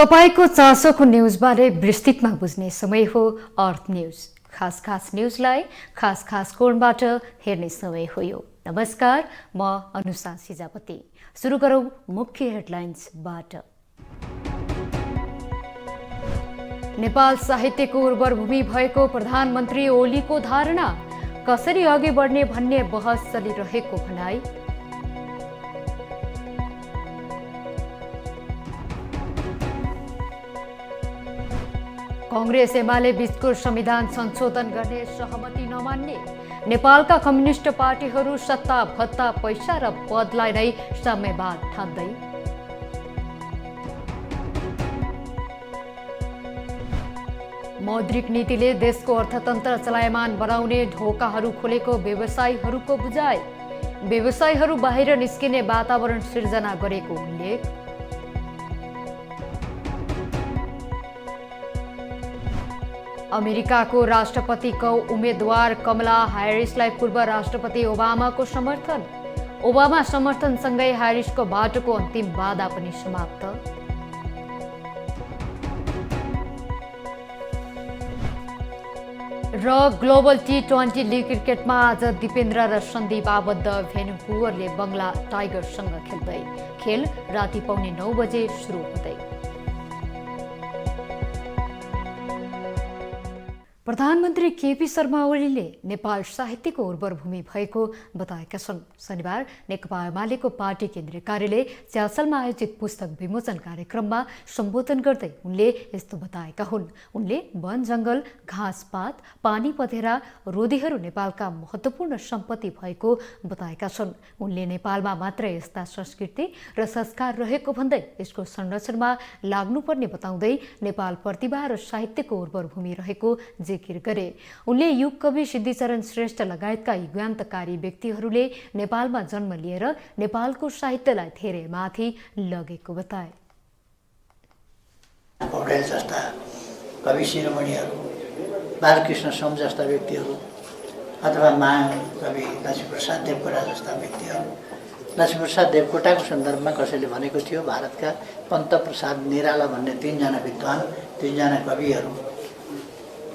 तपाईको चासोको न्यूजबारे विस्तृतमा बुझ्ने समय हो अर्थ न्यूज। खास न्यूजलाई खास कोणबाट हेर्ने समय हो यो। नमस्कार, म अनुषा सिजापति। सुरु गरौं मुख्य हेडलाइन्सबाट। नेपाल साहित्यको उर्वर भूमि भएको प्रधानमन्त्री ओलीको धारणा, कसरी अघि बढ्ने भन्ने बहस चलिरहेको भनाई। कांग्रेस एमाले बीचको संविधान संशोधन गर्ने सहमति नमान्ने, नेपालका कम्युनिस्ट पार्टीहरू सत्ता भत्ता पैसा र पदलाई नै साम्यवाद ठान्दै। मौद्रिक नीतिले देशको अर्थतन्त्र चलायमान बनाउने ढोकाहरू खोलेको व्यवसायीहरूको बुझाइ, व्यवसायीहरू बाहिर निस्किने वातावरण सिर्जना गरेको उल्लेख। अमेरिकाको राष्ट्रपतिको उम्मेद्वार कमला हैरिसलाई पूर्व राष्ट्रपति ओबामाको समर्थन, ओबामा समर्थनसँगै हैरिसको बाटोको अन्तिम बाधा पनि समाप्त। र ग्लोबल T20 लीग क्रिकेटमा आज दिपेन्द्र र सन्दीप आबद्ध भेन्कुवरले बंगला टाइगर्ससँग खेल्दै। खेल राति 9:15 बजे सुरु हुँदै। प्रधानमन्त्री केपी शर्मा ओलीले नेपाल साहित्यको उर्वर भूमि भएको बताएका छन्। शनिबार नेकपा एमालेको पार्टी केन्द्रीय कार्यालय च्यासलमा आयोजित पुस्तक विमोचन कार्यक्रममा सम्बोधन गर्दै उनले यस्तो बताएका हुन्। उनले वन जंगल, घाँसपात, पानी पथेरा, रोदीहरू नेपालका महत्त्वपूर्ण सम्पत्ति भएको बताएका छन्। उनले नेपालमा मात्र यस्ता संस्कृति र संस्कार रहेको भन्दै यसको संरक्षणमा लाग्नुपर्ने बताउँदै नेपाल प्रतिभा र साहित्यको उर्वर भूमि रहेको जिकिर गरे। उनले युग कवि सिद्धिचरण श्रेष्ठ लगायतका युगान्तकारी व्यक्तिहरूले नेपालमा जन्म लिएर नेपालको साहित्यलाई धेरै माथि लगेको बताए। पौडेल जस्ता कवि शिरोमणिहरू, बालकृष्ण सोम जस्ता व्यक्तिहरू अथवा महाकवि लक्ष्मीप्रसाद देवकोटा जस्ता व्यक्तिहरू। लक्ष्मीप्रसाद देवकोटाको सन्दर्भमा कसैले भनेको थियो भारतका पन्तप्रसाद निराला भन्ने 3 जना विद्वान, 3 जना कविहरू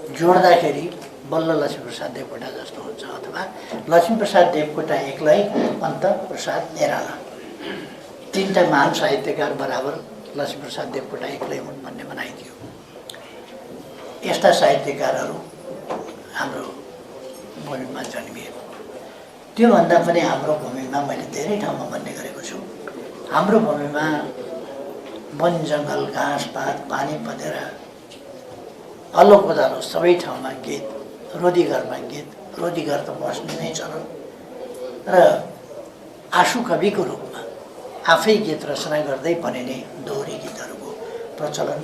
जोड्दाखेरि बल्ल लक्ष्मीप्रसाद देवकोटा जस्तो हुन्छ, अथवा लक्ष्मीप्रसाद देवकोटा एक्लै पन्तप्रसाद निराला, 3टा महान साहित्यकार बराबर लक्ष्मीप्रसाद देवकोटा एक्लै हुन् भन्ने भनाइदियो। यस्ता साहित्यकारहरू हाम्रो भूमिमा जन्मिए। त्योभन्दा पनि हाम्रो भूमिमा मैले धेरै ठाउँमा भन्ने गरेको छु, हाम्रो भूमिमा वन जङ्गल, घाँसपात, पानी पथेरा, हल्लो कोदालो सबै ठाउँमा गीत, रोदीघरमा गीत, रोदीघर त बस्ने नै चलन, र आँसु कविको रूपमा आफै गीत रचना गर्दै बनिने दोहोरी गीतहरूको प्रचलन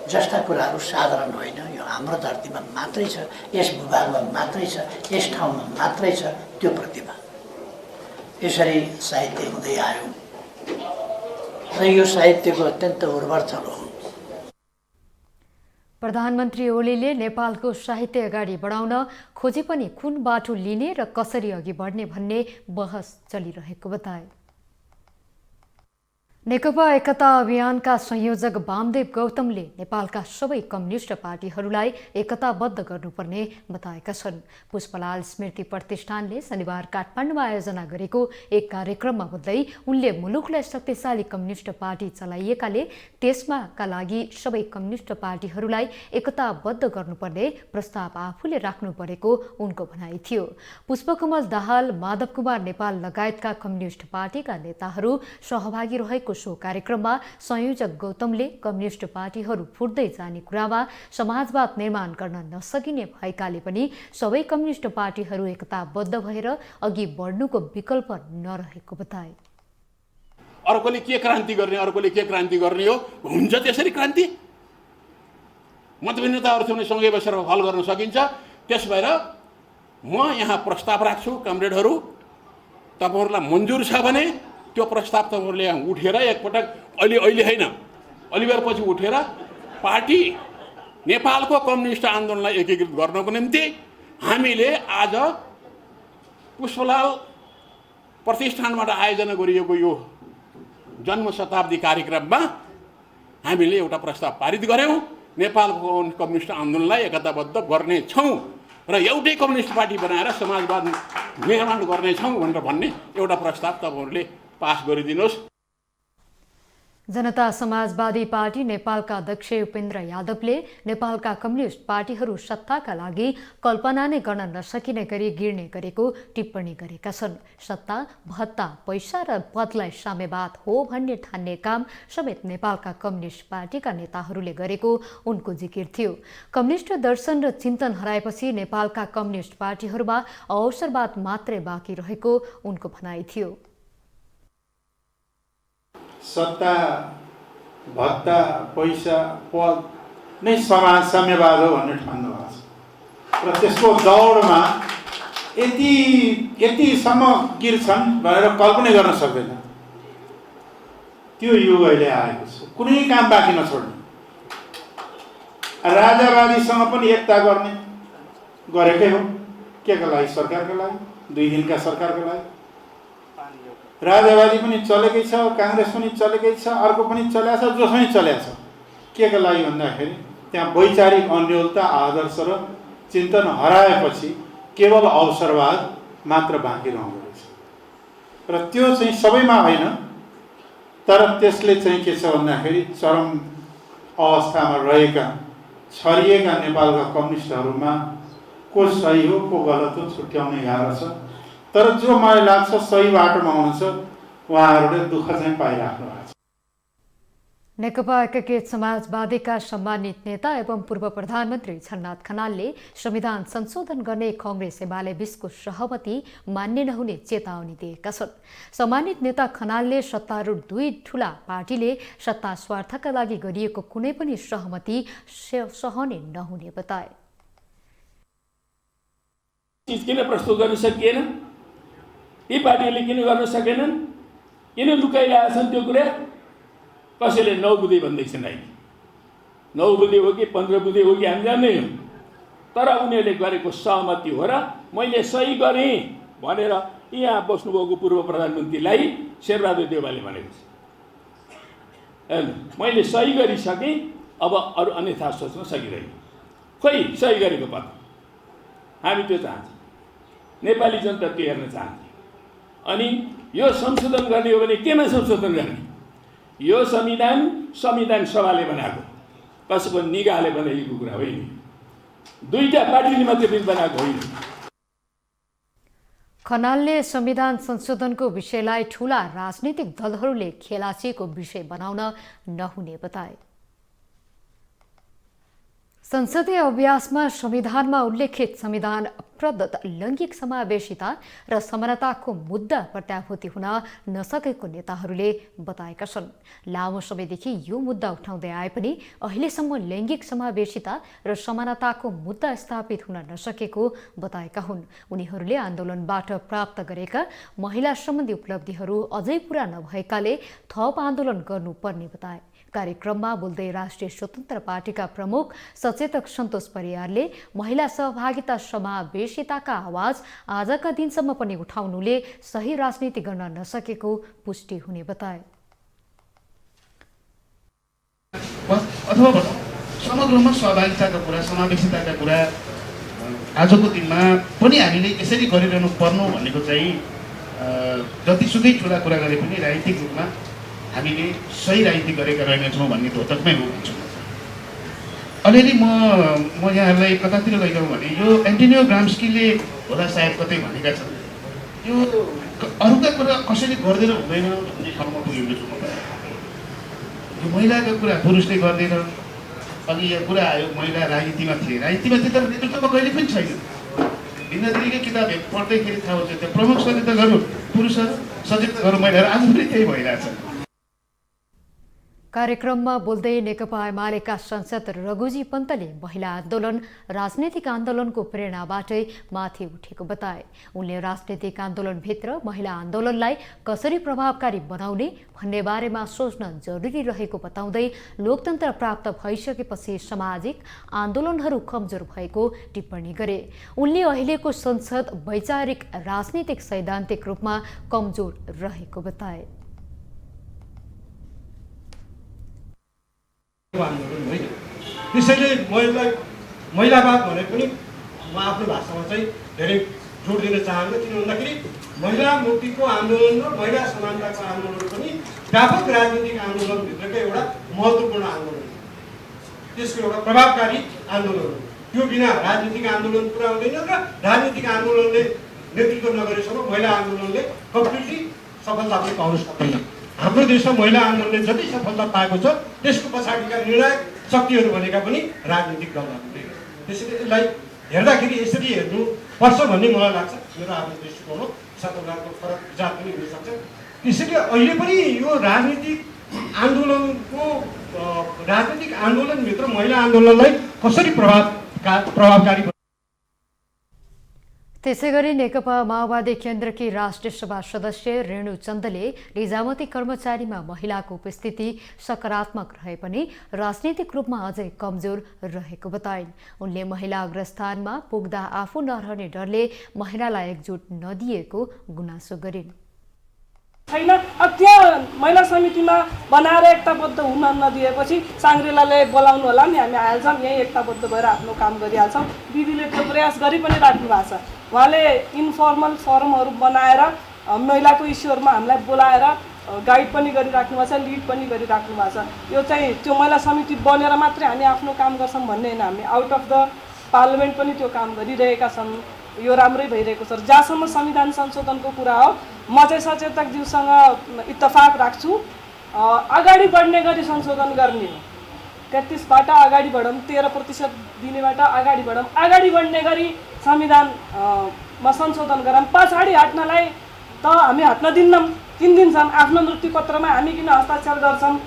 जस्ता कुराहरू साधारण होइन। यो हाम्रो धरतीमा मात्रै छ, यस भूभागमा मात्रै छ, यस ठाउँमा मात्रै छ त्यो प्रतिभा। यसरी साहित्य हुँदै आयो र यो साहित्यको अत्यन्त उर्वर थलो हो। प्रधानमन्त्री ओलीले नेपालको साहित्य अगाडि बढाउन खोजे पनि कुन बाटो लिने र कसरी अघि बढ्ने भन्ने बहस चलिरहेको बताए। नेकपा एकता अभियानका संयोजक वामदेव गौतमले नेपालका सबै कम्युनिस्ट पार्टीहरूलाई एकताबद्ध गर्नुपर्ने बताएका छन्। पुष्पलाल स्मृति प्रतिष्ठानले शनिबार काठमाडौँमा आयोजना गरेको एक कार्यक्रममा बोल्दै उनले मुलुकलाई शक्तिशाली कम्युनिस्ट पार्टी चलाइएकाले त्यसमाका लागि सबै कम्युनिस्ट पार्टीहरूलाई एकताबद्ध गर्नुपर्ने प्रस्ताव आफूले राख्नु परेको उनको भनाइ थियो। पुष्पकमल दाहाल, माधव कुमार नेपाल लगायतका कम्युनिस्ट पार्टीका नेताहरू सहभागी रहेको सो कार्यक्रममा संयोजक गौतमले कम्युनिस्ट पार्टीहरू फुट्दै जाने कुरामा समाजवाद निर्माण गर्न नसकिने भएकाले पनि सबै कम्युनिस्ट पार्टीहरू एकताबद्ध भएर अघि बढ्नुको विकल्प नरहेको बताए। अर्कोले के क्रान्ति गर्ने, अर्कोले के क्रान्ति गर्ने हो, हुन्छ त्यसरी क्रान्ति? मतभिन्नताहरू थियो भने सँगै बसेर हल गर्न सकिन्छ। त्यस भएर म यहाँ प्रस्ताव राख्छु, कमरेडहरू, तपाईँहरूलाई मन्जुर छ भने त्यो प्रस्ताव तपाईँहरूले यहाँ उठेर एकपटक अहिले होइन, अलिबेरपछि उठेर पार्टी नेपालको कम्युनिस्ट आन्दोलनलाई एकीकृत गर्नको निम्ति हामीले आज पुष्पलाल प्रतिष्ठानबाट आयोजना गरिएको यो जन्म शताब्दी कार्यक्रममा हामीले एउटा प्रस्ताव पारित गऱ्यौँ, नेपालको कम्युनिस्ट आन्दोलनलाई एकताबद्ध गर्नेछौँ र एउटै कम्युनिस्ट पार्टी बनाएर समाजवाद निर्माण गर्नेछौँ भनेर भन्ने एउटा प्रस्ताव तपाईँहरूले पास गरिदिनुहोस्। जनता समाजवादी पार्टी नेपालका अध्यक्ष उपेन्द्र यादवले नेपालका कम्युनिस्ट पार्टीहरू सत्ताका लागि कल्पना नै गर्न नसकिने गरी गिर्ने गरेको टिप्पणी गरेका छन्। सत्ता, भत्ता, पैसा र पदलाई साम्यवाद हो भन्ने ठान्ने काम समेत नेपालका कम्युनिस्ट पार्टीका नेताहरूले गरेको उनको जिकिर थियो। कम्युनिस्ट दर्शन र चिन्तन हराएपछि नेपालका कम्युनिस्ट पार्टीहरूमा अवसरवाद मात्रै बाँकी रहेको उनको भनाइ थियो। सत्ता, भत्ता, पैसा, पद नै समाज साम्यवाद हो भन्ने ठान्नु भएको छ र त्यसको दौडमा यतिसम्म गिर्छन् भनेर कल्पना गर्न सक्दैन। त्यो युग अहिले आएको छ, कुनै काम बाँकी नछोड्ने। राजावादीसँग पनि एकता गरेकै हो। के को लागि? सरकारको लागि, 2 दिनका सरकारको लागि। राजावादी पनि चलेकै छ, काङ्ग्रेस पनि चलेकै छ, अर्को पनि चलेको छ, जो पनि चलेको छ। के को लागि भन्दाखेरि त्यहाँ वैचारिक अन्योलता, आदर्श र चिन्तन हराएपछि केवल अवसरवाद मात्र बाँकी रहँदो रहेछ र त्यो चाहिँ सबैमा होइन, तर त्यसले चाहिँ के छ भन्दाखेरि चरम अवस्थामा रहेका छरिएका नेपालका कम्युनिस्टहरूमा को सही हो को गलत हो छुट्याउनै गाह्रो छ। तर जो मलाई लाग्छ सही बाटोमा हुनुहुन्छ उहाँहरूले दुःख चाहिँ पाइराख्नु भएको छ। नेकपा एकीकृत समाजवादीका सम्मानित नेता एवं पूर्व प्रधानमन्त्री छलनाथ खनालले संविधान संशोधन गर्ने कांग्रेस एमाले बीचको सहमति मान्य नहुने चेतावनी दिएका छन्। सम्मानित नेता खनालले सत्तारूढ 2 ठूला पार्टीले सत्ता स्वार्थका लागि गरिएको कुनै पनि सहमति सहने नहुने बताए। किन प्रस्तुत गर्न सकिएन? यी पार्टीले किन गर्न सकेनन्? किन लुकाइरहेछन् त्यो कुरा? कसैले 9 बुँदे भन्दैछन्। अहिले 9 बुँदे हो कि 15 बुँदे हो कि हामी जान्दैनौँ, तर उनीहरूले गरेको सहमति हो र मैले सही गरेँ भनेर यहाँ बस्नुभएको पूर्व प्रधानमन्त्रीलाई शेरबहादुर देउवाले भनेको छ। मैले सही गरिसकेँ, अब अरू अन्यथा सोच्न सकिँदैन। खोइ सही गरेको पत्ता हामी त्यो चाहन्छौँ, नेपाली जनता त्यो हेर्न चाहन्छ। अनि यो संशोधन गर्ने हो भने केमा संशोधन गर्ने? यो संविधान सभाले बनाएको, कसैको निगाहले बनाइएको कुरा होइन। 2टा पार्टीले मात्रै पनि बनाएको होइन। खनालले संविधान संशोधनको विषयलाई ठूला राजनीतिक दलहरूले खेलाचीको विषय बनाउन नहुने बताए। संसदीय अभ्यासमा संविधानमा उल्लेखित संविधान प्रदत्त लैङ्गिक समावेशिता र समानताको मुद्दा प्रत्याभूति हुन नसकेको नेताहरूले बताएका छन्। लामो समयदेखि यो मुद्दा उठाउँदै आए पनि अहिलेसम्म लैङ्गिक समावेशिता र समानताको मुद्दा स्थापित हुन नसकेको बताएका हुन्। उनीहरूले आन्दोलनबाट प्राप्त गरेका महिला सम्बन्धी उपलब्धिहरू अझै पूरा नभएकाले थप आन्दोलन गर्नुपर्ने बताए। कार्यक्रममा बोल्दै राष्ट्रिय स्वतन्त्र पार्टीका प्रमुख सचेतक सन्तोष परियारले महिला सहभागिता समावेशिताका आवाज आजका दिनसम्म पनि उठाउनुले सही राजनीति गर्न नसकेको पुष्टि हुने बताए। अथवा समग्रमा सहभागिताका कुरा, समावेशिताका कुरा आजको दिनमा पनि हामीले यसरी गरिरहनु पर्नु भनेको चाहिँ जतिसुकै ठुला कुरा गरे पनि राजनीतिक रूपमा हामीले सही राजनीति गरेका रहेनछौँ भन्ने धोतकमै हो भन्छु। अलिअलि म यहाँहरूलाई कतातिर लैजाउँ भने यो एन्टोनियो ग्राम्स्कीले होला सायद कतै भनेका छन्, यो अरूका कुरा कसैले गर्दैन हुँदैन भन्ने ठाउँमा पुगेको छु। यो महिलाका कुरा पुरुषले गर्दैन। अघि यो कुरा आयो महिला राजनीतिमा थिए तर नेतृत्वमा कहिले पनि छैन। भिन्नतिरकै किताब पढ्दैखेरि थाहा हुन्छ त्यो प्रमुख सचेतकहरू पुरुषहरू, सचेतकहरू महिलाहरू आज पनि त्यही भइरहेछन्। कार्यक्रममा बोल्दै नेकपा एमालेका सांसद रघुजी पन्तले महिला आन्दोलन राजनैतिक आन्दोलनको प्रेरणाबाटै माथि उठेको बताए। उनले राजनैतिक आन्दोलनभित्र महिला आन्दोलनलाई कसरी प्रभावकारी बनाउने भन्ने बारेमा सोच्न जरुरी रहेको बताउँदै लोकतन्त्र प्राप्त भइसकेपछि सामाजिक आन्दोलनहरू कमजोर भएको टिप्पणी गरे। उनले अहिलेको संसद वैचारिक राजनीतिक सैद्धान्तिक रूपमा कमजोर रहेको बताए। आन्दोलन होइन। त्यसैले महिलावाद भने पनि म आफ्नो भाषामा चाहिँ धेरै जोड दिन चाहन्छु। किन भन्दाखेरि महिला मुक्तिको आन्दोलन र महिला समानताको आन्दोलन पनि व्यापक राजनीतिक आन्दोलनभित्रको एउटा महत्त्वपूर्ण आन्दोलन हो। त्यसको एउटा प्रभावकारी आन्दोलन हो। त्यो बिना राजनीतिक आन्दोलन पुरा हुँदैन र राजनीतिक आन्दोलनले नेतृत्व नगरेसम्म महिला आन्दोलनले कम्प्लिटली सफलता पनि पाउन सक्दैन। हाम्रो देशमा महिला आन्दोलनले जति सफलता पाएको छ त्यसको पछाडिका निर्णायक शक्तिहरू भनेका पनि राजनीतिक दलहरू नै हो। त्यसैले यसलाई हेर्दाखेरि यसरी हेर्नु पर्छ भन्ने मलाई लाग्छ। मेरो आफ्नो दृष्टिकोण हो, साथीहरूको फरक विचार पनि हुनसक्छ। त्यसैले अहिले पनि यो राजनीतिक आन्दोलनभित्र महिला आन्दोलनलाई कसरी प्रभावकारी। त्यसै गरी नेकपा माओवादी केन्द्रकी राष्ट्रिय सभा सदस्य रेणु चन्दले निजामती कर्मचारीमा महिलाको उपस्थिति सकारात्मक रहे पनि राजनीतिक रूपमा अझै कमजोर रहेको बताइन्। उनले महिला अग्रस्थानमा पुग्दा आफू नरहने डरले महिलालाई एकजुट नदिएको गुनासो गरिन्। छैन, अब त्यहाँ महिला समितिमा बनाएर एकताबद्ध हुन नदिएपछि साङ्ग्रेलाले बोलाउनु होला नि, हामी आइहाल्छौँ, यहीँ एकताबद्ध भएर आफ्नो काम गरिहाल्छौँ। दिदीले त्यो प्रयास गरि पनि राख्नु भएको छ। उहाँले इन्फर्मल फोरमहरू बनाएर महिलाको इस्युहरूमा हामीलाई बोलाएर गाइड पनि गरिराख्नु भएको छ, लिड पनि गरिराख्नु भएको छ। यो चाहिँ त्यो महिला समिति बनेर मात्रै हामी आफ्नो काम गर्छौँ भन्ने होइन, हामी आउट अफ द पार्लियामेन्ट पनि त्यो काम गरिरहेका छन्। यो राम्रै भइरहेको छ। जहाँसम्म संविधान संशोधनको कुरा हो, म चाहिँ सचेतकज्यूसँग इत्तफाक राख्छु, अगाडि बढ्ने गरी संशोधन गर्ने हो। 33बाट अगाडि बढौँ, 13% दिनेबाट अगाडि बढौँ, अगाडि बढ्ने गरी संविधानमा संशोधन गरौँ। पछाडि हट्नलाई त हामी हट्न दिन्नौँ। 3 दिनसम्म आफ्नो मृत्यु पत्रमा हामी किन हस्ताक्षर गर्छौँ?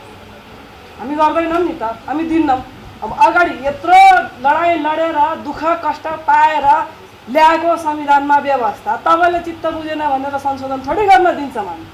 हामी गर्दैनौँ नि त, हामी दिन्नौँ। अब अगाडि यत्रो लडाइँ लडेर दुःख कष्ट पाएर ल्याएको संविधानमा व्यवस्था तपाईँले चित्त बुझेन भनेर संशोधन थोरै गर्न दिन्छौँ हामी।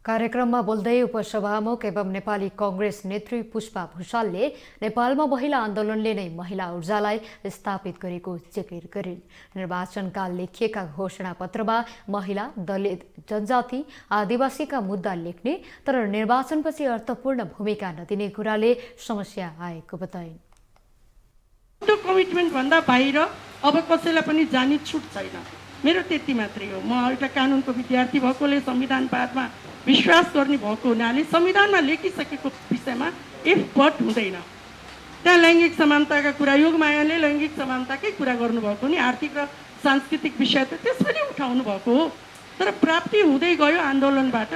कार्यक्रममा बोल्दै उपसभामुख एवं नेपाली कांग्रेस नेत्री पुष्पा भुषालले नेपालमा महिला आन्दोलनले नै महिला ऊर्जालाई स्थापित गरेको जिकिर गरिन्। निर्वाचनकाल लेखिएका घोषणापत्रमा महिला, दलित, जनजाति, आदिवासीका मुद्दा लेख्ने तर निर्वाचनपछि अर्थपूर्ण भूमिका नदिने कुराले समस्या आएको बताइन्। त्यो कमिटमेन्ट भन्दा बाहिर अब कसैलाई पनि जाने छुट छैन। मेरो त्यति मात्रै हो। म एउटा कानुनको विद्यार्थी भएकोले संविधानवादमा विश्वास गर्ने भएको हुनाले संविधानमा लेखिसकेको विषयमा इफ बट हुँदैन। त्यहाँ लैङ्गिक समानताका कुरा, योगमायाले लैङ्गिक समानताकै कुरा गर्नुभएको नि, आर्थिक र सांस्कृतिक विषय त त्यस पनि उठाउनु भएको हो। तर प्राप्ति हुँदै गयो, आन्दोलनबाट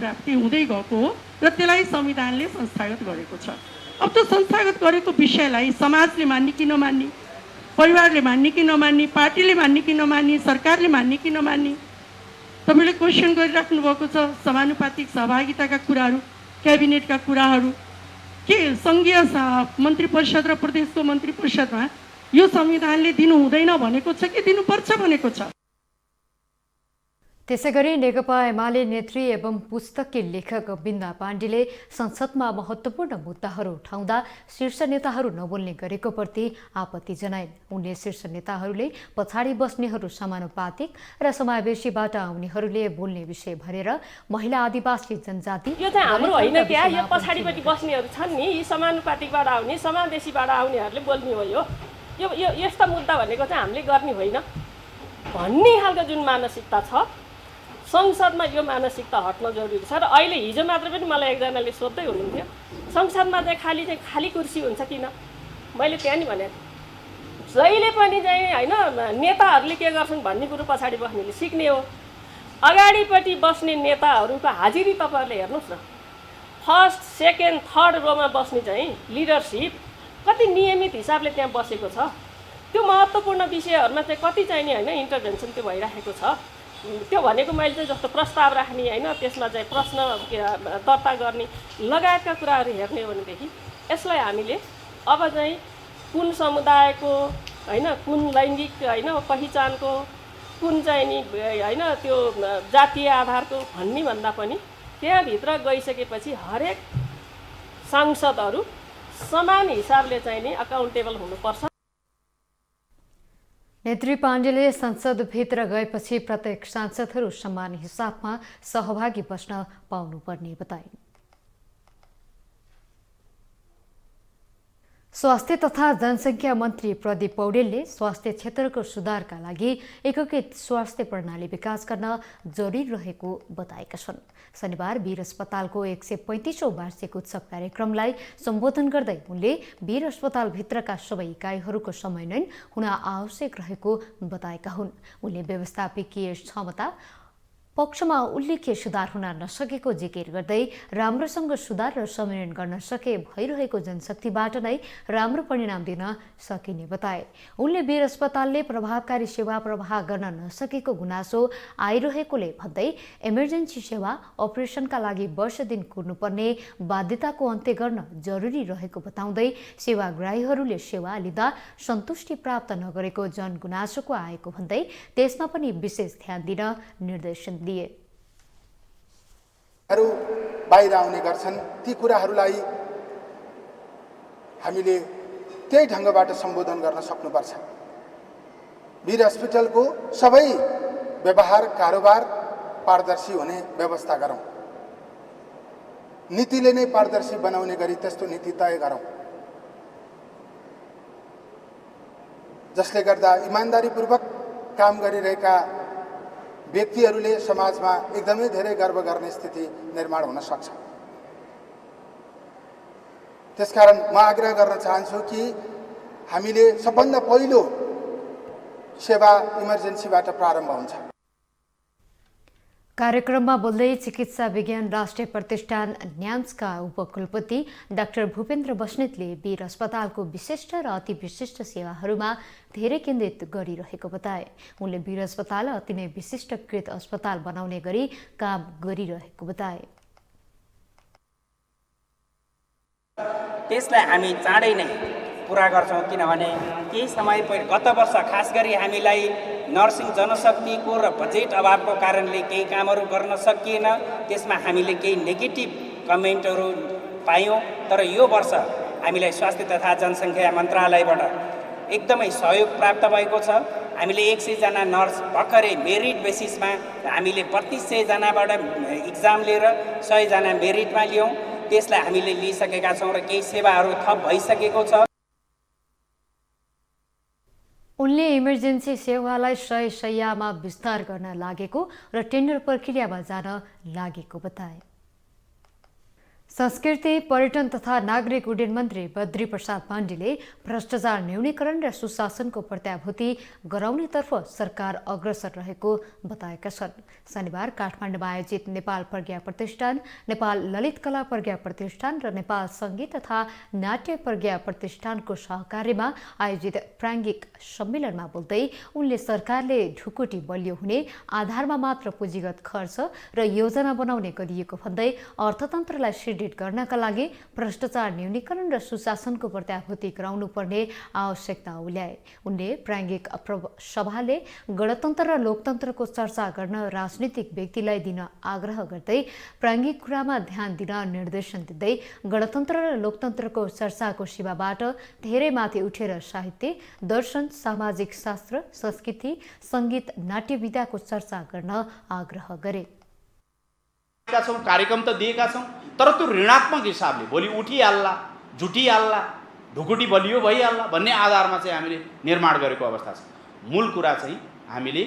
प्राप्ति हुँदै गएको हो र त्यसलाई संविधानले संस्थागत गरेको छ। अब त्यो संस्थागत गरेको विषयलाई समाजले मान्ने कि नमान्ने, परिवारले मान्ने कि नमान्ने, पार्टीले मान्ने कि नमान्ने, सरकारले मान्ने कि नमान्ने, तपाईँले क्वेसन गरिराख्नु भएको छ। समानुपातिक सहभागिताका कुराहरू, क्याबिनेटका कुराहरू के सङ्घीय मन्त्री परिषद र प्रदेशको मन्त्री परिषदमा यो संविधानले दिनु हुँदैन भनेको छ कि दिनुपर्छ भनेको छ? त्यसैगरी नेकपा एमाले नेत्री एवं पुस्तकी लेखक बिन्दा पाण्डेले संसदमा महत्त्वपूर्ण मुद्दाहरू उठाउँदा शीर्ष नेताहरू नबोल्ने गरेको प्रति आपत्ति जनाइन्। उनले शीर्ष नेताहरूले पछाडि बस्नेहरू समानुपातिक र समावेशीबाट आउनेहरूले बोल्ने विषय भरेर महिला, आदिवासी, जनजाति यो चाहिँ हाम्रो होइन क्या, यो पछाडिपट्टि बस्नेहरू छन् नि, यी समानुपातिकबाट आउने, समावेशीबाट आउनेहरूले बोल्ने हो। यो यस्ता मुद्दा भनेको चाहिँ हामीले गर्ने होइन भन्ने खालको जुन मानसिकता छ, संसदमा यो मानसिकता हट्न जरुरी छ। र अहिले हिजो मात्र पनि मलाई एकजनाले सोध्दै हुनुहुन्थ्यो, संसदमा चाहिँ खाली कुर्सी हुन्छ किन? मैले त्यहाँ नि भने जहिले पनि चाहिँ होइन, नेताहरूले के गर्छन् भन्ने कुरो पछाडि बस्नेले सिक्ने हो। अगाडिपट्टि बस्ने नेताहरूको हाजिरी तपाईँहरूले हेर्नुहोस् न, फर्स्ट, सेकेन्ड, थर्ड रोमा बस्ने चाहिँ लिडरसिप कति नियमित हिसाबले त्यहाँ बसेको छ। त्यो महत्त्वपूर्ण विषयहरूमा चाहिँ कति चाहिँ नि होइन इन्टरभेन्सन त्यो भइराखेको छ। त्यो भनेको मैले चाहिँ जस्तो प्रस्ताव राख्ने होइन, त्यसमा चाहिँ प्रश्न दर्ता गर्ने लगायतका कुराहरू हेर्ने हो भनेदेखि यसलाई हामीले अब चाहिँ कुन समुदायको होइन, कुन लैङ्गिक होइन पहिचानको, कुन चाहिँ नि होइन त्यो जातीय आधारको भन्ने भन्दा पनि त्यहाँभित्र गइसकेपछि हरेक सांसदहरू समान हिसाबले चाहिँ नि अकाउन्टेबल हुनुपर्छ। नेत्री पाण्डेले संसदभित्र गएपछि प्रत्येक सांसदहरू समान हिसाबमा सहभागी बस्न पाउनुपर्ने बताइन्। स्वास्थ्य तथा जनसङ्ख्या मन्त्री प्रदीप पौडेलले स्वास्थ्य क्षेत्रको सुधारका लागि एकीकृत स्वास्थ्य प्रणाली विकास गर्न जरुरी रहेको बताएका छन्। शनिबार वीर अस्पतालको 135औं वार्षिक उत्सव कार्यक्रमलाई सम्बोधन गर्दै उनले वीर अस्पतालभित्रका सबै इकाइहरूको समन्वयन हुन आवश्यक रहेको बताएका हुन्। उनले व्यवस्थापकीय क्षमता पक्षमा उल्लेख्य सुधार हुन नसकेको जिकिर गर्दै राम्रोसँग सुधार र समन्वयन गर्न सके भइरहेको जनशक्तिबाट नै राम्रो परिणाम दिन सकिने बताए। उनले वीर अस्पतालले प्रभावकारी सेवा प्रवाह गर्न नसकेको गुनासो आइरहेकोले भन्दै इमर्जेन्सी सेवा अपरेसनका लागि वर्ष दिन कुर्नुपर्ने बाध्यताको अन्त्य गर्न जरुरी रहेको बताउँदै सेवाग्राहीहरूले सेवा लिँदा सन्तुष्टि प्राप्त नगरेको जनगुनासोको आएको भन्दै त्यसमा पनि विशेष ध्यान दिन निर्देशन दिए। बाहिर आउने गर्छन्, ती कुराहरूलाई हामीले त्यही ढङ्गबाट सम्बोधन गर्न सक्नुपर्छ। वीर हस्पिटलको सबै व्यवहार कारोबार पारदर्शी हुने व्यवस्था गरौँ। नीतिले नै पारदर्शी बनाउने गरी त्यस्तो नीति तय गरौँ जसले गर्दा इमानदारीपूर्वक काम गरिरहेका व्यक्तिहरूले समाजमा एकदमै धेरै गर्व गर्ने स्थिति निर्माण हुन सक्छ। त्यसकारण म आग्रह गर्न चाहन्छु कि हामीले सबभन्दा पहिलो सेवा इमर्जेन्सीबाट प्रारम्भ हुन्छ। कार्यक्रममा बोल्दै चिकित्सा विज्ञान राष्ट्रिय प्रतिष्ठान न्याम्सका उपकुलपति डाक्टर भूपेन्द्र बस्नेतले वीर अस्पतालको विशिष्ट र अति विशिष्ट सेवाहरूमा धेरै केन्द्रित गरिरहेको बताए। उनले वीर अस्पताल अति नै विशिष्टकृत अस्पताल बनाउने गरी काम गरिरहेको बताए। त्यसलाई हामी चाँडै नै पुरा गर्छौँ, किनभने केही समय पहिले गत वर्ष खास गरी हामीलाई नर्सिङ जनशक्तिको र बजेट अभावको कारणले केही कामहरू गर्न सकिएन। त्यसमा हामीले केही नेगेटिभ कमेन्टहरू पायौँ। तर यो वर्ष हामीलाई स्वास्थ्य तथा जनसङ्ख्या मन्त्रालयबाट एकदमै सहयोग प्राप्त भएको छ। हामीले 100 जना नर्स भर्खरै मेरिट बेसिसमा हामीले 3200 जनाबाट इक्जाम लिएर 100 जना मेरिटमा लियौँ। त्यसलाई हामीले लिइसकेका छौँ र केही सेवाहरू थप भइसकेको छ। उनले इमर्जेन्सी सेवालाई 100 शय्यामा विस्तार गर्न लागेको र टेन्डर प्रक्रियामा जान लागेको बताए। संस्कृति पर्यटन तथा नागरिक उड्डयन मन्त्री बद्री प्रसाद पाण्डेले भ्रष्टाचार न्यूनीकरण र सुशासनको प्रत्याभूति गराउनेतर्फ सरकार अग्रसर रहेको बताएका छन्। शनिबार काठमाडौँमा आयोजित नेपाल प्रज्ञा प्रतिष्ठान, नेपाल ललित कला प्रज्ञा प्रतिष्ठान र नेपाल सङ्गीत तथा नाट्य प्रज्ञा प्रतिष्ठानको सहकार्यमा आयोजित प्राङ्गिक सम्मेलनमा बोल्दै उनले सरकारले ढुकुटी बलियो हुने आधारमा मात्र पुँजीगत खर्च र योजना बनाउने गरिएको भन्दै अर्थतन्त्रलाई गर्नका लागि भ्रष्टाचार न्यूनीकरण र सुशासनको प्रत्याभूति गराउनुपर्ने आवश्यकता उल्याए। उनले प्राङ्गिक सभाले गणतन्त्र र लोकतन्त्रको चर्चा गर्न राजनीतिक व्यक्तिलाई दिन आग्रह गर्दै प्राङ्गिक कुरामा ध्यान दिन निर्देशन दिँदै गणतन्त्र र लोकतन्त्रको चर्चाको सीमाबाट धेरै माथि उठेर साहित्य, दर्शन, सामाजिक शास्त्र, संस्कृति, सङ्गीत, नाट्य विधाको चर्चा गर्न आग्रह गरे। कार्यक्रम त दिएका छौँ, तर त्यो ऋणात्मक हिसाबले भोलि उठिहाल्ला, झुटिहाल्ला, ढुकुटी बलियो भइहाल्ला भन्ने आधारमा चाहिँ हामीले निर्माण गरेको अवस्था छ। मूल कुरा चाहिँ हामीले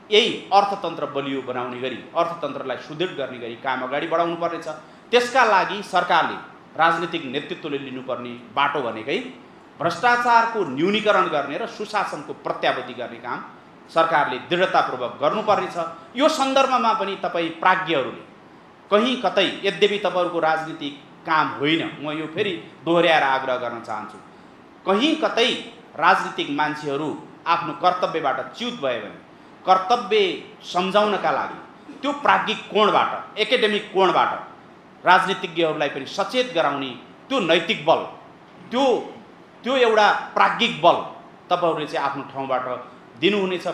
यही अर्थतन्त्र बलियो बनाउने गरी, अर्थतन्त्रलाई सुदृढ गर्ने गरी काम अगाडि बढाउनु पर्नेछ। त्यसका लागि सरकारले, राजनीतिक नेतृत्वले लिनुपर्ने बाटो भनेकै भ्रष्टाचारको न्यूनीकरण गर्ने र सुशासनको प्रत्याभूति गर्ने काम सरकारले दृढतापूर्वक गर्नुपर्नेछ। यो सन्दर्भमा पनि तपाईँ प्राज्ञहरूले कहीँ कतै, यद्यपि तपाईँहरूको राजनीतिक काम होइन, म यो फेरि दोहोऱ्याएर आग्रह गर्न चाहन्छु, कहीँ कतै राजनीतिक मान्छेहरू आफ्नो कर्तव्यबाट च्युत भयो भने कर्तव्य सम्झाउनका लागि त्यो प्राज्ञिक कोणबाट, एकाडेमिक कोणबाट राजनीतिज्ञहरूलाई पनि सचेत गराउने त्यो नैतिक बल, त्यो एउटा प्राज्ञिक बल तपाईँहरूले चाहिँ आफ्नो ठाउँबाट दिनुहुनेछ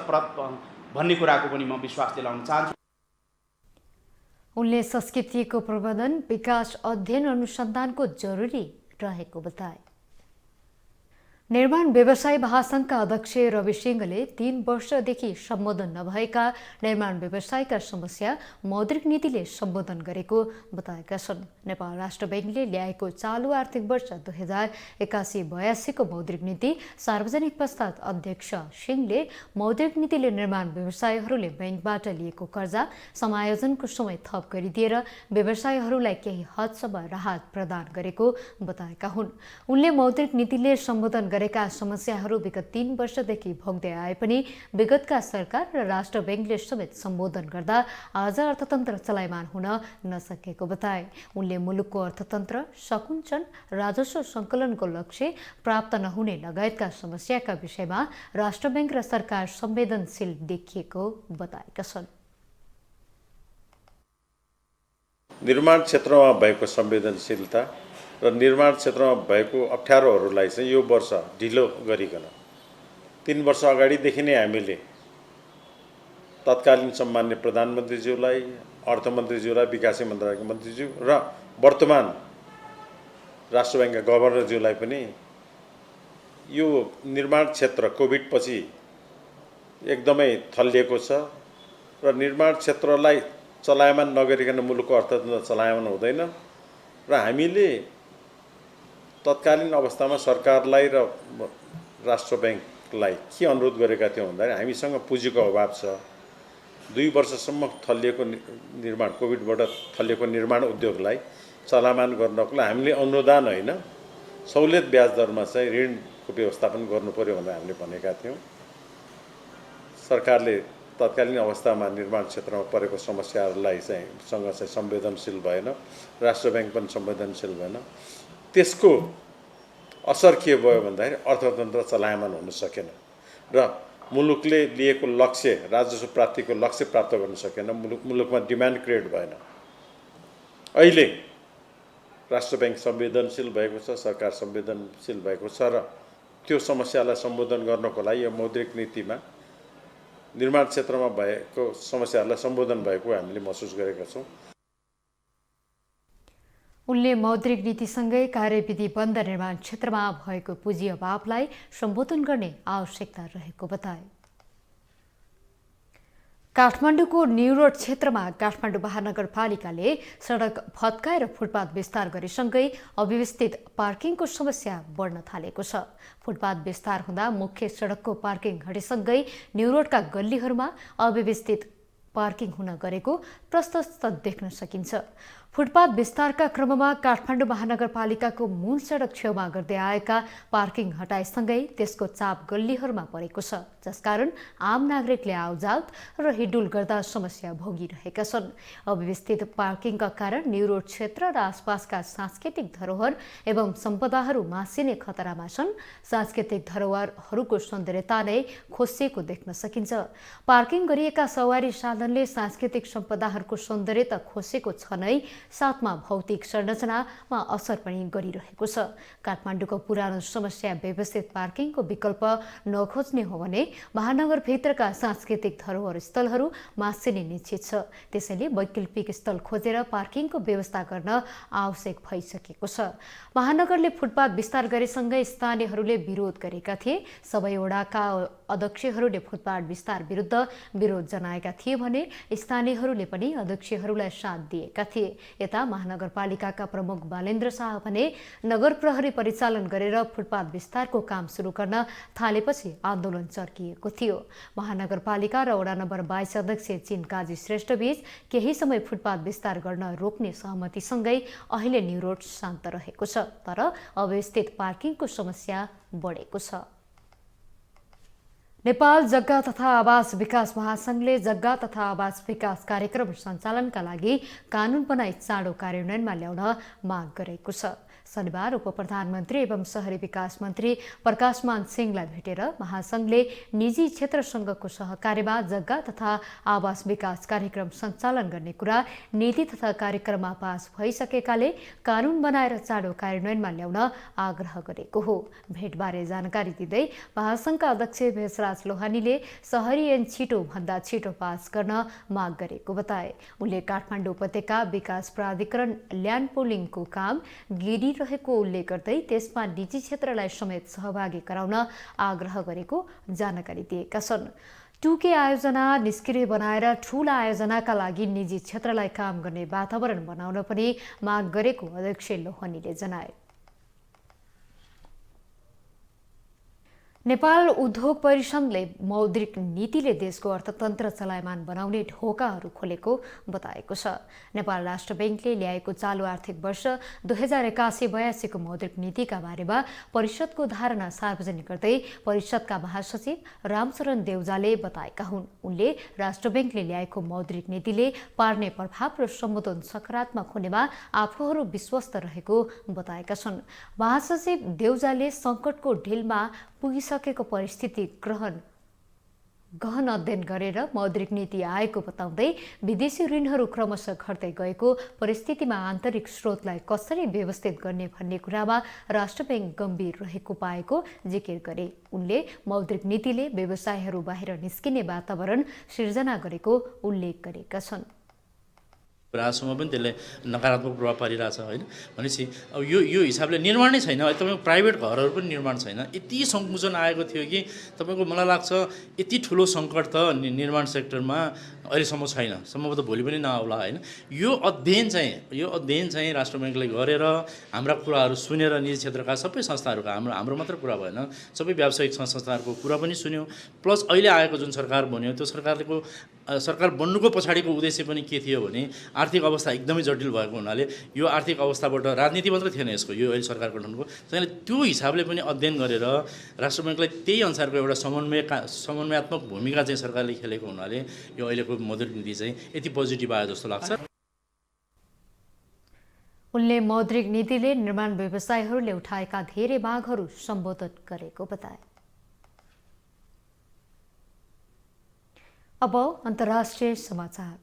भन्ने कुराको पनि म विश्वास दिलाउन चाहन्छु। उनले संस्कृतिको प्रबन्धन, विकास, अध्ययन, अनुसन्धानको जरुरी रहेको बताए। निर्माण व्यवसाय महासङ्घका अध्यक्ष रवि सिंहले 3 वर्षदेखि सम्बोधन नभएका निर्माण व्यवसायका समस्या मौद्रिक नीतिले सम्बोधन गरेको बताएका छन्। नेपाल राष्ट्र ब्याङ्कले ल्याएको चालु आर्थिक वर्ष 2081-82 को मौद्रिक नीति सार्वजनिक पश्चात अध्यक्ष सिंहले मौद्रिक नीतिले निर्माण व्यवसायहरूले ब्याङ्कबाट लिएको कर्जा समायोजनको समय थप गरिदिएर व्यवसायहरूलाई केही हदसम्म राहत प्रदान गरेको बताएका हुन्। उनले मौद्रिक नीतिले सम्बोधन गरेका समस्याहरू विगत 3 वर्षदेखि भोग्दै आए पनि विगतका सरकार र राष्ट्र ब्याङ्कले समेत सम्बोधन गर्दा आज अर्थतन्त्र चलायमान हुन नसकेको बताए। उनले मुलुकको अर्थतन्त्र सकुञ्चन, राजस्व सङ्कलनको लक्ष्य प्राप्त नहुने लगायतका समस्याका विषयमा राष्ट्र ब्याङ्क र सरकार संवेदनशील देखिएको बताएका छन्। निर्माण क्षेत्रमा भएको संवेदनशीलता र निर्माण क्षेत्रमा भएको अप्ठ्यारोहरूलाई चाहिँ यो वर्ष ढिलो गरिकन 3 वर्ष अगाडिदेखि नै हामीले तत्कालीन सम्मान्य प्रधानमन्त्रीज्यूलाई, अर्थमन्त्रीज्यूलाई, विकास मन्त्रालयका मन्त्रीज्यू र वर्तमान राष्ट्र ब्याङ्कका गभर्नरज्यूलाई पनि यो निर्माण क्षेत्र कोभिडपछि एकदमै थल्लिएको छ र निर्माण क्षेत्रलाई चलायमान नगरिकन मुलुकको अर्थतन्त्र चलायमान हुँदैन र हामीले तत्कालीन अवस्थामा सरकारलाई र राष्ट्र ब्याङ्कलाई के अनुरोध गरेका थियौँ भन्दाखेरि हामीसँग पुँजीको अभाव छ। 2 वर्षसम्म थलिएको निर्माण कोभिडबाट थलिएको निर्माण उद्योगलाई चलायमान गर्नको लागि हामीले अनुदान होइन सहुलियत ब्याज दरमा चाहिँ ऋणको व्यवस्थापन गर्नु पर्यो भनेर हामीले भनेका थियौँ। सरकारले तत्कालीन अवस्थामा निर्माण क्षेत्रमा परेको समस्याहरूलाई सँग संवेदनशील भएन, राष्ट्र ब्याङ्क पनि संवेदनशील भएन। त्यसको असर के भयो भन्दाखेरि अर्थतन्त्र चलायमान हुन सकेन र मुलुकले लिएको लक्ष्य, राजस्व प्राप्तिको लक्ष्य प्राप्त गर्न सकेन। मुलुकमा डिमान्ड क्रिएट भएन। अहिले राष्ट्र ब्याङ्क संवेदनशील भएको छ, सरकार संवेदनशील भएको छ र त्यो समस्यालाई सम्बोधन गर्नको लागि यो मौद्रिक नीतिमा निर्माण क्षेत्रमा भएको समस्याहरूलाई सम्बोधन भएको हामीले महसुस गरेका छौँ। उनले मौद्रिक नीतिसँगै कार्यविधि बन्द निर्माण क्षेत्रमा भएको पुँजी अभावलाई सम्बोधन गर्ने आवश्यकता रहेको बताए। काठमाडौँको न्यू रोड क्षेत्रमा काठमाडौँ महानगरपालिकाले सडक भत्काएर फुटपाथ विस्तार गरेसँगै अव्यवस्थित पार्किङको समस्या बढ्न थालेको छ। फुटपाथ विस्तार हुँदा मुख्य सडकको पार्किङ हटेसँगै न्यू रोडका गल्लीहरूमा अव्यवस्थित पार्किङ हुन गरेको प्रशस्त देख्न सकिन्छ। फुटपाथ विस्तारका क्रममा काठमाडौँ महानगरपालिकाको मूल सडक छेउमा गर्दै आएका पार्किङ हटाएसँगै त्यसको चाप गल्लीहरूमा परेको छ, जसकारण आम नागरिकले आवजात र हिडुल गर्दा समस्या भोगिरहेका छन्। अव्यवस्थित पार्किङका कारण न्यू रोड क्षेत्र र आसपासका सांस्कृतिक धरोहर एवं सम्पदाहरू मासिने खतरामा छन्। सांस्कृतिक धरोहरहरूको सौन्दर्यता नै खोसिएको देख्न सकिन्छ। पार्किङ गरिएका सवारी साधनले सांस्कृतिक सम्पदाहरूको सौन्दर्यता खोसेको छ नै साथमा भौतिक संरचनामा असर पनि गरिरहेको छ। काठमाडौँको पुरानो समस्या व्यवस्थित पार्किङको विकल्प नखोज्ने हो भने महानगरभित्रका सांस्कृतिक धरोहर स्थलहरू मासिने निश्चित छ। त्यसैले वैकल्पिक स्थल खोजेर पार्किङको व्यवस्था गर्न आवश्यक भइसकेको छ। महानगरले फुटपाथ विस्तार गरेसँगै स्थानीयहरूले विरोध गरेका थिए। सबै वडाका अध्यक्षहरूले फुटपाथ विस्तार विरुद्ध विरोध जनाएका थिए भने स्थानीयहरूले पनि अध्यक्षहरूलाई साथ दिएका थिए। यता महानगरपालिकाका प्रमुख बालेन्द्र शाह भने नगर प्रहरी परिचालन गरेर फुटपाथ विस्तारको काम सुरु गर्न थालेपछि आन्दोलन चर्किएको थियो। महानगरपालिका र वडा नम्बर 22 अध्यक्ष चिन काजी श्रेष्ठ बीच केही समय फुटपाथ विस्तार गर्न रोक्ने सहमतिसँगै अहिले न्यू रोड शान्त रहेको छ, तर अव्यवस्थित पार्किङको समस्या बढेको छ। नेपाल जग्गा तथा आवास विकास महासंघले जग्गा तथा आवास विकास कार्यक्रम सञ्चालनका लागि कानुन बनाई चाँडो कार्यान्वयनमा ल्याउन माग गरेको छ। शनिबार उपप्रधानमन्त्री एवं शहरी विकास मन्त्री प्रकाशमान सिंहलाई भेटेर महासंघले निजी क्षेत्रसँगको सहकार्यमा जग्गा तथा आवास विकास कार्यक्रम सञ्चालन गर्ने कुरा नीति तथा कार्यक्रममा पास भइसकेकाले कानुन बनाएर चाँडो कार्यान्वयनमा ल्याउन आग्रह गरेको हो। भेटबारे जानकारी दिँदै महासंघका अध्यक्ष भेषराज पुष्पराज लोहानीले सहरी ऐन छिटोभन्दा छिटो पास गर्न माग गरेको बताए। उनले काठमाडौँ उपत्यका विकास प्राधिकरण ल्यान्ड पुलिङको काम गिरिरहेको उल्लेख गर्दै त्यसमा निजी क्षेत्रलाई समेत सहभागी गराउन आग्रह गरेको जानकारी दिएका छन्। टुके आयोजना निष्क्रिय बनाएर ठूला आयोजनाका लागि निजी क्षेत्रलाई काम गर्ने वातावरण बनाउन पनि माग गरेको अध्यक्ष लोहानीले जनाए। नेपाल उद्योग परिषदले मौद्रिक नीतिले देशको अर्थतन्त्र चलायमान बनाउने ढोकाहरू खोलेको बताएको छ। नेपाल राष्ट्र बैंकले ल्याएको चालु आर्थिक वर्ष 2081-82 को मौद्रिक नीतिका बारेमा परिषदको धारणा सार्वजनिक गर्दै परिषदका महासचिव रामचरण देउजाले बताएका हुन्। उनले राष्ट्र बैंकले ल्याएको मौद्रिक नीतिले पार्ने प्रभाव र सम्बोधन सकारात्मक हुनेमा आफूहरू विश्वस्त रहेको बताएका छन्। महासचिव देउजाले संकटको ढिलमा पुगिसकेको परिस्थिति गहन अध्ययन गरेर मौद्रिक नीति आएको बताउँदै विदेशी ऋणहरू क्रमशः घट्दै गएको परिस्थितिमा आन्तरिक स्रोतलाई कसरी व्यवस्थित गर्ने भन्ने कुरामा राष्ट्र बैंक गम्भीर रहेको पाएको जिकिर गरे। उनले मौद्रिक नीतिले व्यवसायहरू बाहिर निस्किने वातावरण सिर्जना गरेको उल्लेख गरेका छन्। राजसम्म पनि त्यसले नकारात्मक प्रभाव पारिरहेछ होइन। भनेपछि अब यो हिसाबले निर्माण नै छैन। तपाईँको प्राइभेट घरहरू पनि निर्माण छैन। यति सङ्कुचन आएको थियो कि तपाईँको मलाई लाग्छ यति ठुलो सङ्कट त निर्माण सेक्टरमा अहिलेसम्म छैन। सम्भवतः भोलि पनि नआउला होइन। यो अध्ययन चाहिँ राष्ट्र ब्याङ्कले गरेर हाम्रा कुराहरू सुनेर निजी क्षेत्रका सबै संस्थाहरूका हाम्रो मात्र कुरा भएन, सबै व्यावसायिक संस्थाहरूको कुरा पनि सुन्यो। प्लस अहिले आएको जुन सरकार बन्यो त्यो सरकार बन्नुको पछाडिको उद्देश्य पनि के थियो भने आर्थिक अवस्था एकदमै जटिल भएको हुनाले यो आर्थिक अवस्थाबाट राजनीति मात्रै थिएन यसको, यो अहिले सरकार गठनको। त्यसैले त्यो हिसाबले पनि अध्ययन गरेर राष्ट्र ब्याङ्कलाई त्यही अनुसारको एउटा समन्वयात्मक भूमिका चाहिँ सरकारले खेलेको हुनाले यो अहिलेको मौद्रिक नीति चाहिँ यति पोजिटिभ आयो जस्तो लाग्छ। उनले मौद्रिक नीतिले निर्माण व्यवसायहरूले उठाएका धेरै मागहरू सम्बोधन गरेको बताए। अब अन्तर्राष्ट्रिय समाचार।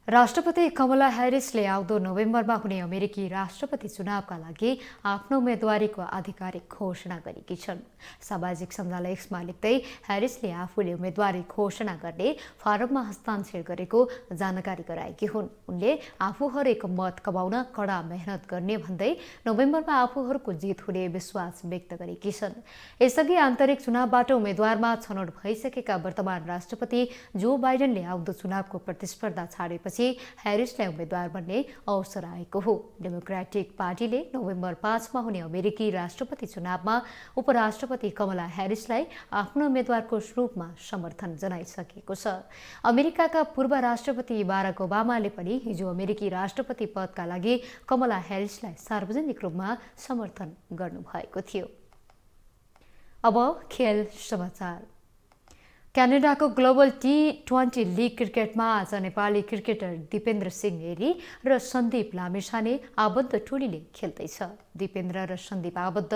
राष्ट्रपति कमला ह्यारिसले आउँदो नोभेम्बरमा हुने अमेरिकी राष्ट्रपति चुनावका लागि आफ्नो उम्मेदवारीको आधिकारिक घोषणा गरेकी छन्। सामाजिक सञ्जाल एक्समा लेख्दै ह्यारिसले आफूले उम्मेदवारी घोषणा गर्ने फारममा हस्ताक्षर गरेको जानकारी गराएकी हुन्। उनले आफू हरेक मत कमाउन कडा मेहनत गर्ने भन्दै नोभेम्बरमा आफूहरूको जित हुने विश्वास व्यक्त गरेकी छन्। यसअघि आन्तरिक चुनावबाट उम्मेदवारमा छनौट भइसकेका वर्तमान राष्ट्रपति जो बाइडेनले आउँदो चुनावको प्रतिस्पर्धा छाडेपछि ह्यारिसलाई उम्मेदवार बन्ने अवसर आएको हो। डेमोक्रेटिक पार्टीले नोभेम्बर 5 मा हुने अमेरिकी राष्ट्रपति चुनावमा उपराष्ट्रपति कमला ह्यारिसलाई आफ्नो उम्मेदवारको रूपमा समर्थन जनाइसकेको छ। अमेरिकाका पूर्व राष्ट्रपति बाराक ओबामाले पनि हिजो अमेरिकी राष्ट्रपति पदका लागि कमला ह्यारिसलाई सार्वजनिक रूपमा समर्थन गर्नुभएको थियो। अब खेल समाचार। क्यानाडाको ग्लोबल T20 लिग क्रिकेटमा आज नेपाली क्रिकेटर दिपेन्द्र सिंह एरी र सन्दीप लामिछाने आबद्ध टोलीले खेल्दैछ। दिपेन्द्र र सन्दीप आबद्ध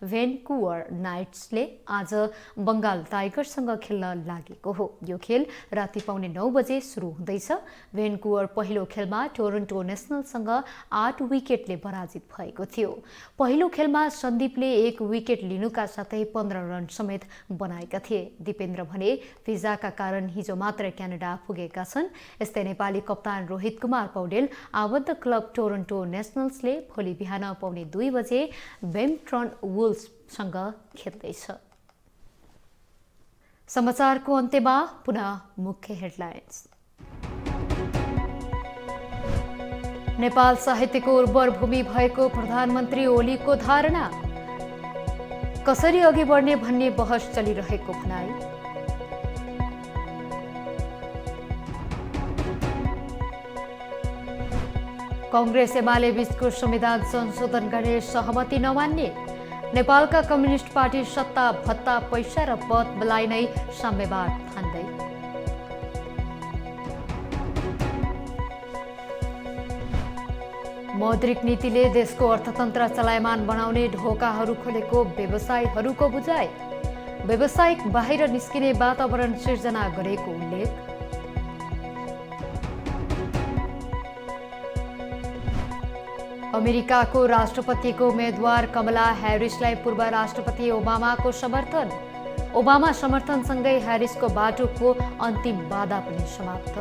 भ्यान्कुवर नाइट्सले आज बङ्गाल टाइगर्ससँग खेल्न लागेको हो। यो खेल राति 9:15 बजे सुरु हुँदैछ। भ्यान्कुवर पहिलो खेलमा टोरन्टो नेसनल्ससँग 8 विकेटले पराजित भएको थियो। पहिलो खेलमा सन्दीपले 1 विकेट लिनुका साथै 15 रन समेत बनाएका थिए। दिपेन्द्र भने भिजाका कारण हिजो मात्र क्यानाडा पुगेका छन्। यस्तै नेपाली कप्तान रोहित कुमार पौडेल आबद्ध क्लब टोरन्टो नेसनल्सले भोलि बिहान 2:15 बजे बेम्पटन वुल्ससँग खेल्दैछ। समाचारको अन्त्यमा पुनः मुख्य हेडलाइन्स। नेपाल साहित्यको उर्वर भूमि भएको प्रधानमन्त्री ओलीको धारणा, कसरी अघि बढ्ने भन्ने बहस चलिरहेको भनाई। कांग्रेस एमाले बीचको संविधान संशोधन गर्ने सहमति नमान्ने, नेपालका कम्युनिस्ट पार्टी सत्ता भत्ता पैसा र पद बलाई नै साम्यवाद ठान्दै। मौद्रिक नीतिले देशको अर्थतन्त्र चलायमान बनाउने ढोकाहरू खोलेको व्यवसायीहरूको बुझाइ, व्यावसायिक बाहिर निस्किने वातावरण सिर्जना गरेको उल्लेख। अमेरिकाको राष्ट्रपतिको उम्मेदवार कमला ह्यारिसलाई पूर्व राष्ट्रपति ओबामाको समर्थन, ओबामा समर्थनसँगै ह्यारिसको बाटोको अन्तिम बाधा पनि समाप्त।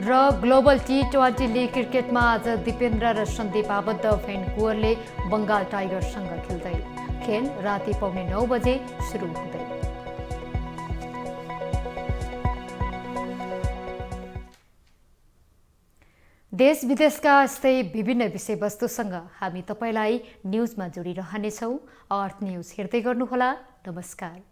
र ग्लोबल T20 लिग क्रिकेटमा आज दिपेन्द्र र सन्दीप आबद्ध भ्यानकुवरले बङ्गाल टाइगर्ससँग खेल्दै। खेल राति 9:15 बजे सुरु हुँदै। देश विदेशका यस्तै विभिन्न विषयवस्तुसँग हामी तपाईलाई न्युजमा जोडिरहनेछौँ। अर्थ न्युज हेर्दै गर्नुहोला। नमस्कार।